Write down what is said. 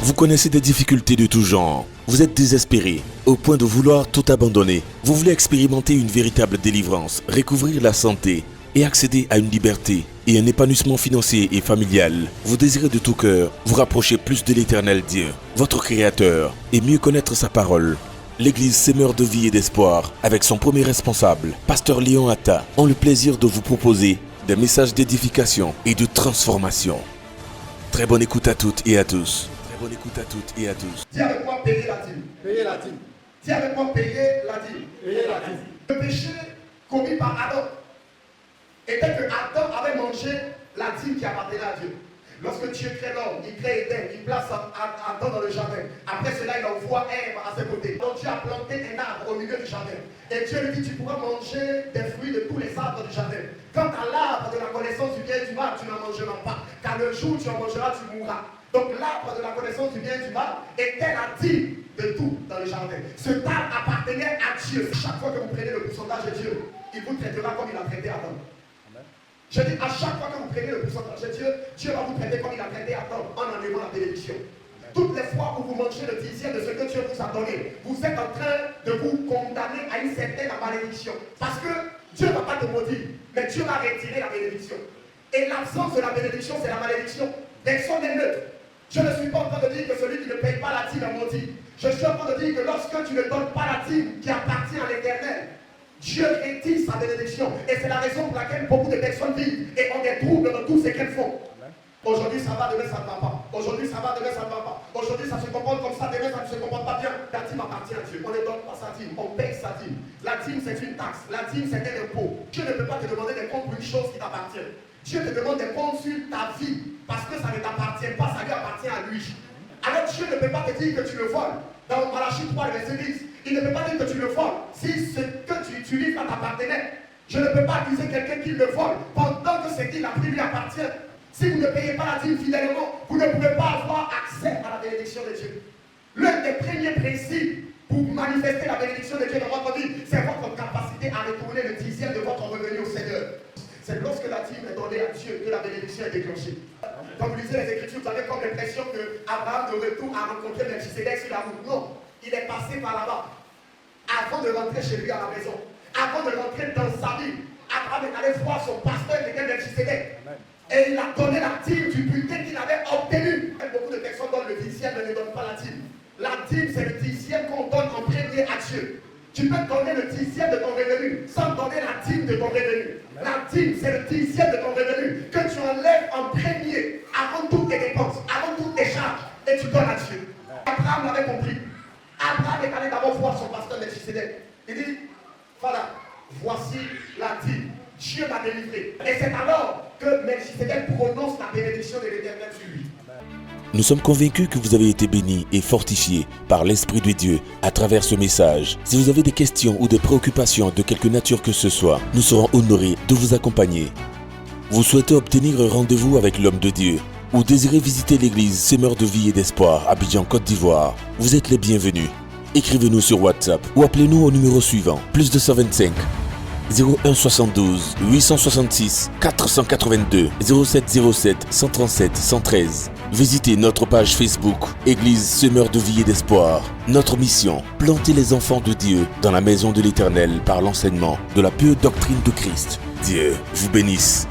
Vous connaissez des difficultés de tout genre. Vous êtes désespéré, au point de vouloir tout abandonner. Vous voulez expérimenter une véritable délivrance, recouvrir la santé et accéder à une liberté et un épanouissement financier et familial. Vous désirez de tout cœur vous rapprocher plus de l'Éternel Dieu, votre Créateur, et mieux connaître sa parole. L'Église Semeur de vie et d'espoir, avec son premier responsable, Pasteur Léon Atta, ont le plaisir de vous proposer des messages d'édification et de transformation. Très bonne écoute à toutes et à tous. Très bonne écoute à toutes et à tous. Dis avec moi, payer la dîme. Payer la dîme. Dis avec moi, payer la dîme. Payer la dîme. Le péché commis par Adam était que Adam avait mangé la dîme qui appartenait à Dieu. Lorsque Dieu crée l'homme, il crée Éden, il place Adam dans le jardin. Après cela, il envoie Ève à ses côtés. Donc Dieu a planté un arbre au milieu du jardin. Et Dieu lui dit, tu pourras manger des fruits de tous les arbres du jardin. Quant à l'arbre de la connaissance du bien et du mal, tu n'en mangeras pas. Car le jour où tu en mangeras, tu mourras. Donc l'arbre de la connaissance du bien et du mal était la dîme de tout dans le jardin. Cet arbre appartenait à Dieu. Chaque fois que vous prenez le pourcentage de Dieu, il vous traitera comme il a traité Adam. Je dis, à chaque fois que vous prenez le pourcentage de Dieu, Dieu va vous traiter comme il a traité Adam en enlevant la bénédiction. Toutes les fois où vous mangez le dixième de ce que Dieu vous a donné, vous êtes en train de vous condamner à une certaine malédiction. Parce que Dieu ne va pas te maudire, mais Dieu va retirer la bénédiction. Et l'absence de la bénédiction, c'est la malédiction. Personne n'est neutre. Je ne suis pas en train de dire que celui qui ne paye pas la dîme est maudit. Je suis en train de dire que lorsque tu ne donnes pas la dîme qui appartient à l'Éternel, Dieu retire sa bénédiction. Et c'est la raison pour laquelle beaucoup de personnes vivent et ont des troubles dans tout ce qu'elles font. Aujourd'hui ça va, demain ça ne va pas. Aujourd'hui ça va, demain ça ne va pas. Aujourd'hui ça se comporte comme ça, demain ça ne se comporte pas bien. La dîme appartient à Dieu. On ne donne pas sa dîme, on paye sa dîme. La dîme c'est une taxe, la dîme c'est un impôt. Dieu ne peut pas te demander des comptes pour une chose qui t'appartient. Dieu te demande des comptes sur ta vie parce que ça ne t'appartient pas, ça lui appartient à lui. Alors Dieu ne peut pas te dire que tu le voles. Dans Malachie 3, verset 10, il ne peut pas dire que tu le voles si ce que tu utilises t'appartenait. Je ne peux pas accuser quelqu'un qui le vole pendant que ce qu'il a pris lui appartient. Si vous ne payez pas la dîme fidèlement, vous ne pouvez pas avoir accès à la bénédiction de Dieu. L'un des premiers principes pour manifester la bénédiction de Dieu dans votre vie, c'est votre capacité à retourner le dixième de votre revenu au Seigneur. C'est lorsque la dîme est donnée à Dieu que la bénédiction est déclenchée. Quand vous lisez les Écritures, vous avez comme l'impression que Abraham de retour a rencontré Melchisédek sur la route. Non, il est passé par là-bas. Avant de rentrer chez lui à la maison, avant de rentrer dans sa vie, Abraham est allé voir son pasteur qui était Melchisédek. Et il a donné la dîme du butin qu'il avait obtenu. Beaucoup de personnes donnent le dixième mais ne donnent pas la dîme. La dîme, c'est le dixième qu'on donne en premier à Dieu. Tu peux donner le dixième de ton revenu sans donner la dîme de ton revenu. La dîme, c'est le dixième de ton revenu que tu enlèves en premier, avant toutes tes dépenses, avant toutes tes charges, et tu donnes à Dieu. Abraham l'avait compris. Abraham est allé d'abord voir son pasteur Melchisédek. Il dit, voilà, voici la dîme. Dieu m'a délivré. Et c'est alors que Melchisédek prononce la bénédiction de l'Éternel sur lui. Nous sommes convaincus que vous avez été bénis et fortifiés par l'Esprit de Dieu à travers ce message. Si vous avez des questions ou des préoccupations de quelque nature que ce soit, nous serons honorés de vous accompagner. Vous souhaitez obtenir un rendez-vous avec l'homme de Dieu ou désirez visiter l'église Semeur de vie et d'espoir à Abidjan, Côte d'Ivoire, vous êtes les bienvenus. Écrivez-nous sur WhatsApp ou appelez-nous au numéro suivant, +225 01 72 866 482 0707 137 113. Visitez notre page Facebook, Église Semeur de vie et d'espoir. Notre mission, planter les enfants de Dieu dans la maison de l'Éternel par l'enseignement de la pure doctrine de Christ. Dieu vous bénisse.